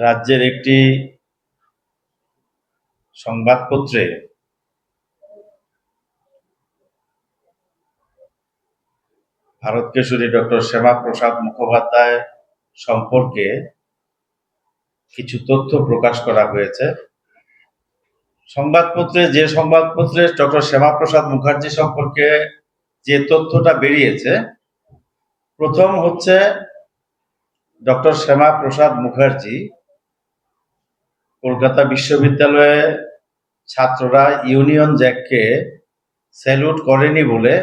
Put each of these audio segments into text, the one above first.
রাজ্যের একটি সংবাদপত্রে ভারত কেশরী ডক্টর শ্যামাপ্রসাদ মুখোপাধ্যায় সম্পর্কে কিছু তথ্য প্রকাশ করা হয়েছে। যে সংবাদপত্রে ডক্টর শ্যামাপ্রসাদ মুখার্জি সম্পর্কে যে তথ্যটা বেরিয়েছে, প্রথম হচ্ছে ডক্টর শ্যামাপ্রসাদ মুখার্জি কলকাতা বিশ্ববিদ্যালয়ে ছাত্ররা ইউনিয়ন জ্যাককে স্যালুট করেনি বলে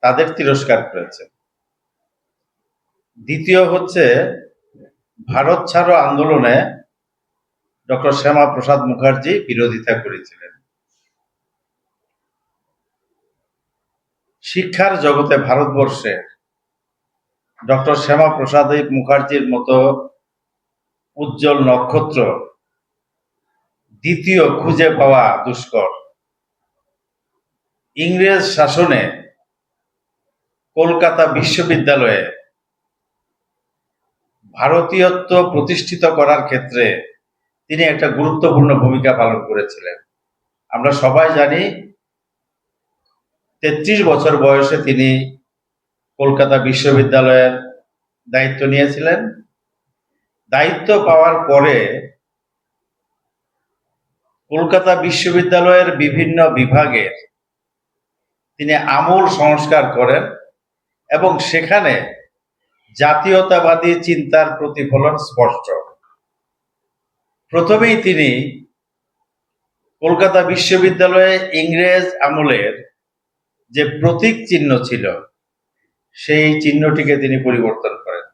তাদের তিরস্কার করেছে। দ্বিতীয় হচ্ছে ভারত ছাড়ো আন্দোলনে ডক্টর শ্যামাপ্রসাদ মুখার্জি বিরোধিতা করেছিলেন। শিক্ষার জগতে ভারতবর্ষে ডক্টর শ্যামাপ্রসাদ মুখার্জির মতো উজ্জ্বল নক্ষত্র দ্বিতীয় খুঁজে পাওয়া দুষ্কর। ইংরেজ শাসনে কলকাতা বিশ্ববিদ্যালয়ে ভারতীয়ত্ব প্রতিষ্ঠিত করার ক্ষেত্রে তিনি একটা গুরুত্বপূর্ণ ভূমিকা পালন করেছিলেন। আমরা সবাই জানি ৩৩ বছর বয়সে তিনি কলকাতা বিশ্ববিদ্যালয়ের দায়িত্ব নিয়েছিলেন। দায়িত্ব পাওয়ার পরে কলকাতা বিশ্ববিদ্যালয়ের বিভিন্ন বিভাগের তিনি আমূল সংস্কার করেন এবং সেখানে জাতীয়তাবাদী চিন্তার প্রতিফলন স্পষ্ট। প্রথমেই তিনি কলকাতা বিশ্ববিদ্যালয়ে ইংরেজ আমলের যে প্রতীক চিহ্ন ছিল সেই চিহ্নটিকে তিনি পরিবর্তন করেন,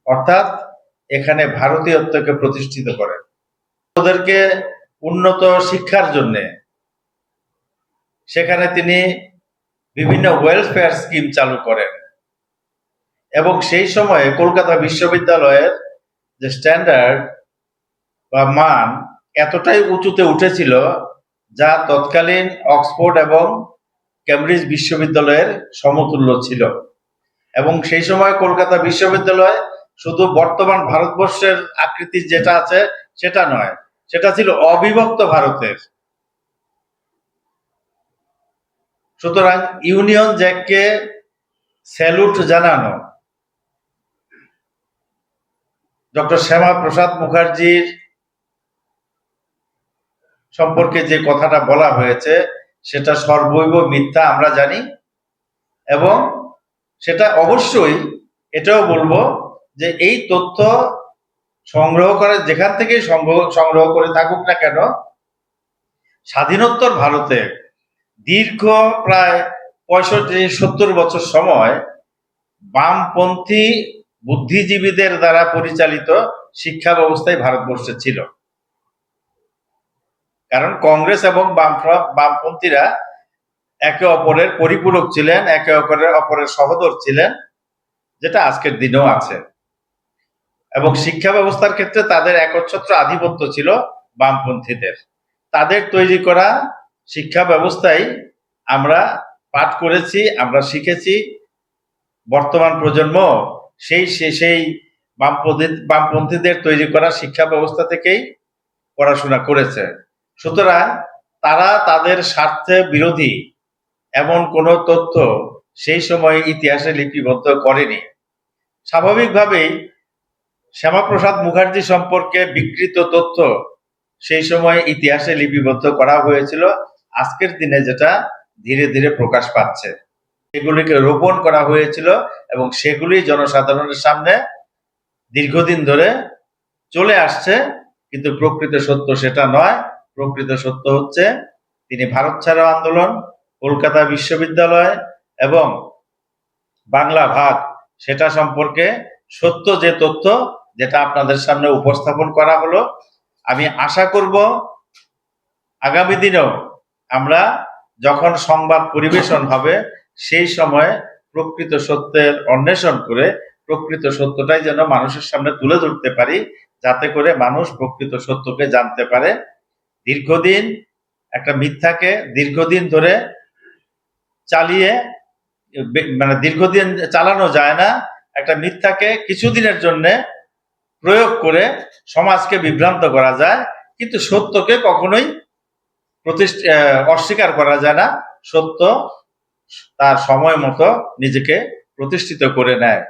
অর্থাৎ এখানে ভারতীয়ত্বকে প্রতিষ্ঠিত করেন। ওদেরকে উন্নত শিক্ষার জন্য সেখানে তিনি বিভিন্ন ওয়েলফেয়ার স্কিম চালু করেন এবং সেই সময়ে কলকাতা বিশ্ববিদ্যালয়ের যে স্ট্যান্ডার্ড বা মান এতটাই উঁচুতে উঠেছিল যা তৎকালীন অক্সফোর্ড এবং কেমব্রিজ বিশ্ববিদ্যালয়ের সমতুল্য ছিল। এবং সেই সময় কলকাতা বিশ্ববিদ্যালয় শুধু বর্তমান ভারতবর্ষের আকৃতি যেটা আছে সেটা নয়, সেটা ছিল অবিভক্ত ভারতের। সুতরাং ইউনিয়ন জ্যাককে স্যালুট জানানো ডক্টর শ্যামাপ্রসাদ মুখার্জির সম্পর্কে যে কথাটা বলা হয়েছে সেটা সর্বৈব মিথ্যা আমরা জানি, এবং সেটা অবশ্যই এটাও বলবো যে এই তথ্য সংগ্রহ করে যেখান থেকেই সংগ্রহ করে থাকুক না কেন, স্বাধীনোত্তর ভারতে দীর্ঘ প্রায় 65-70 বছর সময় বামপন্থী বুদ্ধিজীবীদের দ্বারা পরিচালিত শিক্ষা ব্যবস্থায় ভারতবর্ষে ছিল। কারণ কংগ্রেস এবং বামপন্থীরা একে অপরের পরিপূরক ছিলেন, একে অপরের সহোদর ছিলেন, যেটা আজকের দিনেও আছে। এবং শিক্ষা ব্যবস্থার ক্ষেত্রে তাদের একচ্ছত্র আধিপত্য ছিল বামপন্থীদের। তাদের তৈরি করা শিক্ষা ব্যবস্থায় আমরা পাঠ করেছি, আমরা শিখেছি। বর্তমান প্রজন্ম সেই বামপন্থীদের তৈরি করা শিক্ষা ব্যবস্থা থেকেই পড়াশোনা করেছে। সুতরাং তারা তাদের স্বার্থে বিরোধী এমন কোনো তথ্য সেই সময় ইতিহাসে লিপিবদ্ধ করেনি। স্বাভাবিকভাবেই শ্যামাপ্রসাদ মুখার্জি সম্পর্কে বিকৃত তথ্য সেই সময় ইতিহাসে লিপিবদ্ধ করা হয়েছিল, আজকের দিনে যেটা ধীরে ধীরে প্রকাশ পাচ্ছে। সেগুলিকে রোপণ করা হয়েছিল এবং সেগুলি জনসাধারণের সামনে দীর্ঘদিন ধরে চলে আসছে, কিন্তু প্রকৃত সত্য সেটা নয়। প্রকৃত সত্য হচ্ছে তিনি ভারত ছাড়ো আন্দোলন, কলকাতা বিশ্ববিদ্যালয় এবং বাংলা ভাগ সেটা সম্পর্কে সত্য যে তথ্য যেটা আপনাদের সামনে উপস্থাপন করা হলো। আমি আশা করব আগামী দিনেও আমরা যখন সংবাদ পরিবেশন হবে সেই সময় প্রকৃত সত্যের অন্বেষণ করে প্রকৃত সত্যটাই যেন মানুষের সামনে তুলে ধরতে পারি, যাতে করে মানুষ প্রকৃত সত্যকে জানতে পারে। দীর্ঘদিন একটা মিথ্যাকে দীর্ঘদিন ধরে দীর্ঘদিন চালানো যায় না, একটা মিথ্যাকে কিছুদিনের জন্য প্রয়োগ করে সমাজকে বিভ্রান্ত করা যায়, কিন্তু সত্যকে কখনোই অস্বীকার করা যায় না। সত্য তার সময় মতো নিজেকে প্রতিষ্ঠিত করে নেয়।